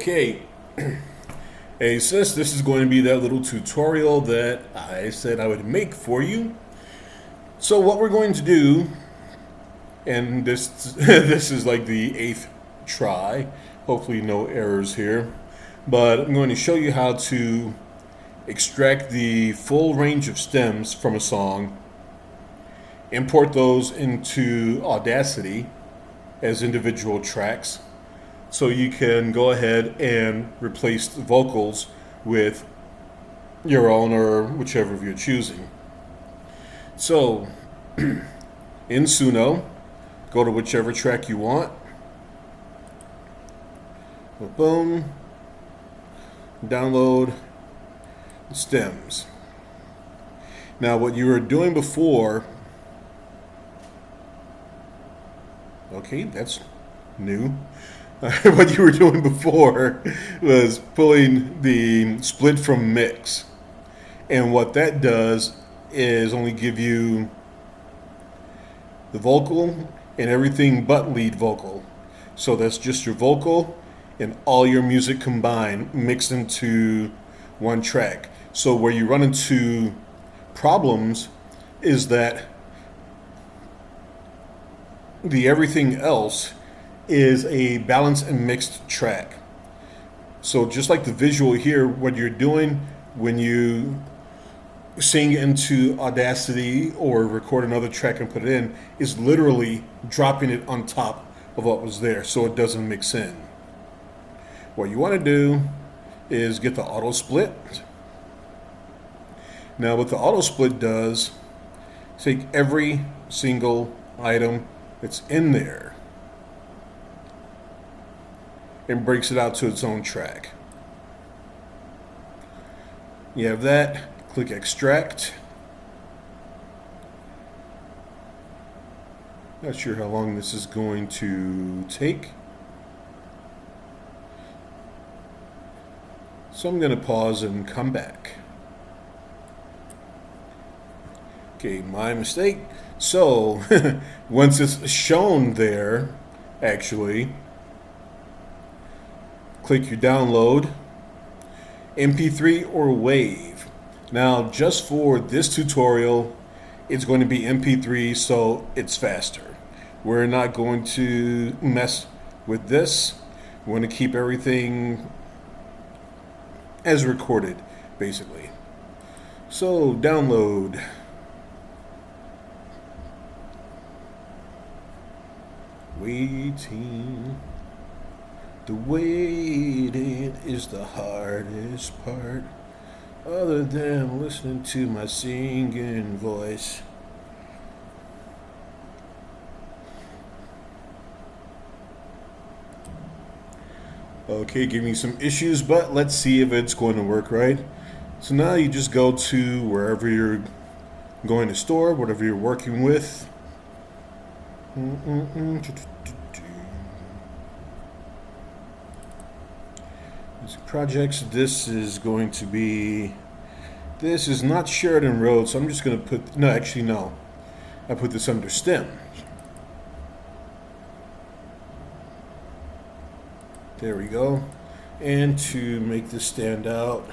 Okay, hey sis, this is going to be that little tutorial that I said I would make for you. So what we're going to do, and this this is like the eighth try, hopefully no errors here, but I'm going to show you how to extract the full range of stems from a song, import those into Audacity as individual tracks, so you can go ahead and replace the vocals with your own or whichever of you're choosing. So, in Suno, go to whichever track you want. Boom. Download stems. Now, what you were doing before, okay, that's new. What you were doing before was pulling the split from mix. And what that does is only give you the vocal and everything but lead vocal. So that's just your vocal and all your music combined mixed into one track. So where you run into problems is that the everything else is a balanced and mixed track. So just like the visual here, what you're doing when you sing into Audacity or record another track and put it in is literally dropping it on top of what was there so it doesn't mix in. What you want to do is get the auto split. Now what the auto split does, take every single item that's in there and breaks it out to its own track. You have that, click extract. Not sure how long this is going to take. So I'm going to pause and come back. Okay, my mistake. So once it's shown there, actually, click your download, MP3 or WAV. Now, just for this tutorial, it's going to be MP3, so it's faster. We're not going to mess with this. We want to keep everything as recorded, basically. So, download. Waiting. The waiting is the hardest part, other than listening to my singing voice. Okay, giving me some issues, but let's see if it's going to work right. So now you just go to wherever you're going to store, whatever you're working with. Projects, this is going to be, this is not Sheridan Road, so I'm just going to put, no, actually no, I put this under stem. There we go. And to make this stand out,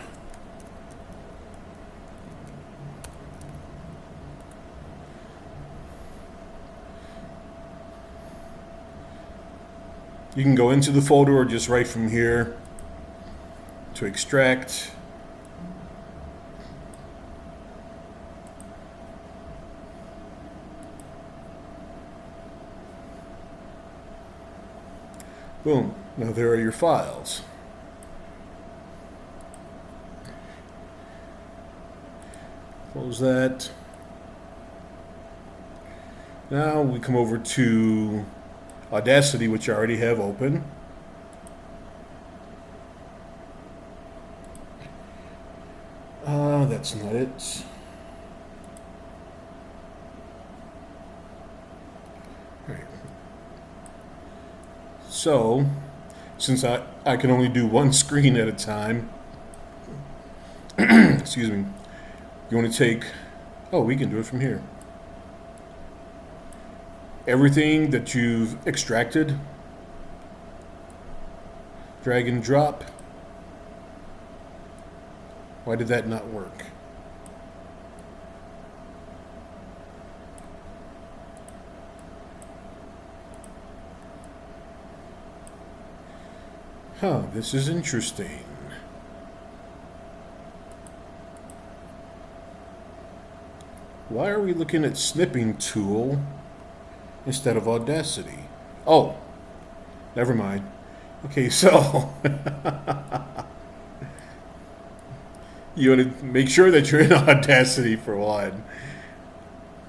you can go into the folder or just right from here to extract. Boom. Now there are your files. Close that. Now we come over to Audacity, which I already have open. That's not it. All right. So, since I can only do one screen at a time, excuse me, you want to take, oh, we can do it from here. Everything that you've extracted Drag and drop. Why did that not work? Huh, this is interesting. Why are we looking at snipping tool instead of Audacity? Oh, never mind. Okay, so you want to make sure that you're in Audacity for one.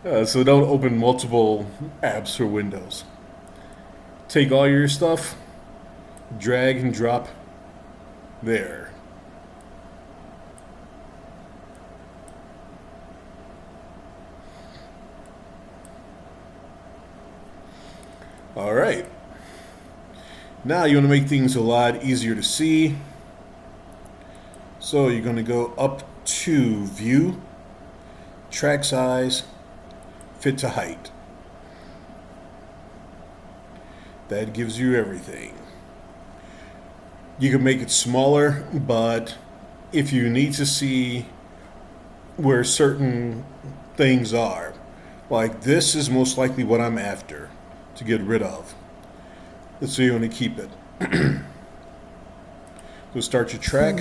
So don't open multiple apps for Windows. Take all your stuff, drag and drop there. All right. Now you want to make things a lot easier to see. So you're going to go up to View, Track Size, Fit to Height. That gives you everything. You can make it smaller, but if you need to see where certain things are, like this is most likely what I'm after to get rid of. So you want to keep it. So start your track.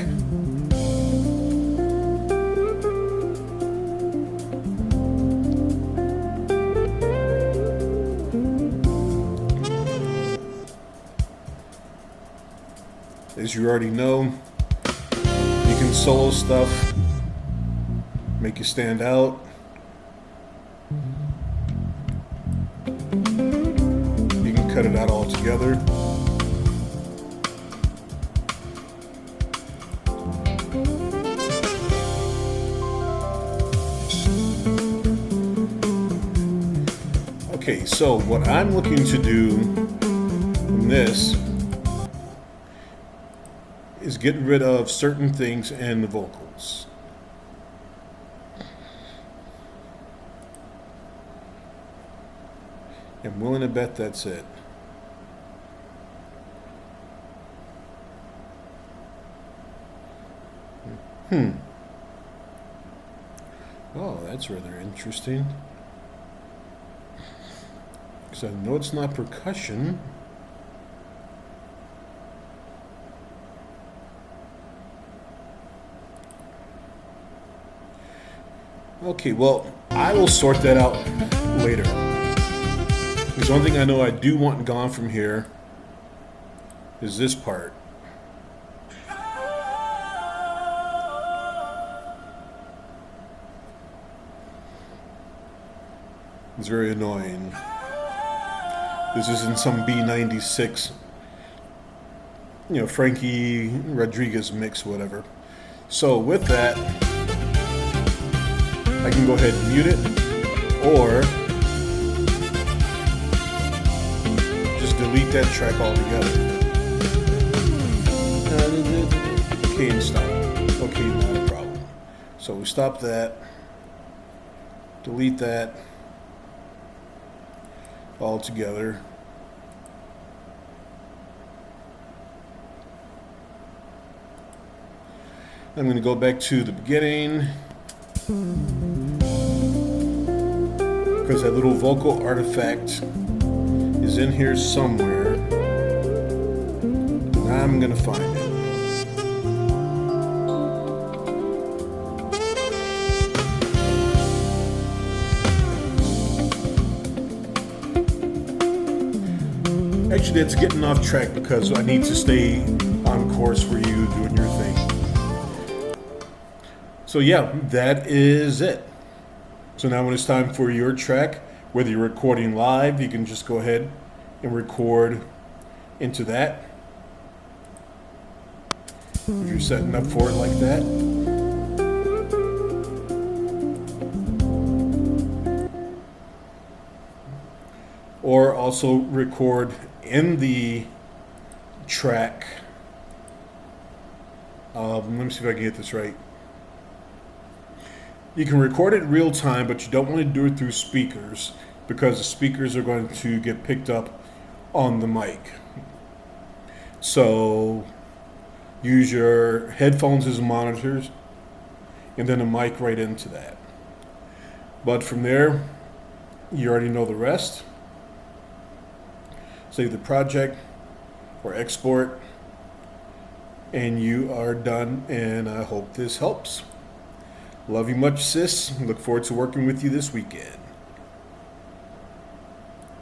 As you already know, you can solo stuff, make you stand out. You can cut it out altogether. Okay, so what I'm looking to do in this is get rid of certain things in the vocals. I'm willing to bet that's it. Oh, that's rather interesting. Because I know it's not percussion. Okay, well, I will sort that out later. There's one thing I know I do want gone from here is this part. It's very annoying. This is in some B96, Frankie Rodriguez mix, whatever. So with that, I can go ahead and mute it, or just delete that track altogether. Okay, and stop. Okay, not a problem. So we stop that, delete that altogether. I'm going to go back to the beginning, because that little vocal artifact is in here somewhere, and I'm gonna find it. Actually, that's getting off track because I need to stay on course for you doing your thing. So yeah, that is it. So now when it's time for your track, whether you're recording live, you can just go ahead and record into that. If you're setting up for it like that. Or also record in the track. Let me see if I can get this right. You can record it real time, but you don't want to do it through speakers because the speakers are going to get picked up on the mic. So use your headphones as monitors, and then a mic right into that. But from there, you already know the rest. Save the project or export, and you are done, and I hope this helps. Love you much, sis. Look forward to working with you this weekend.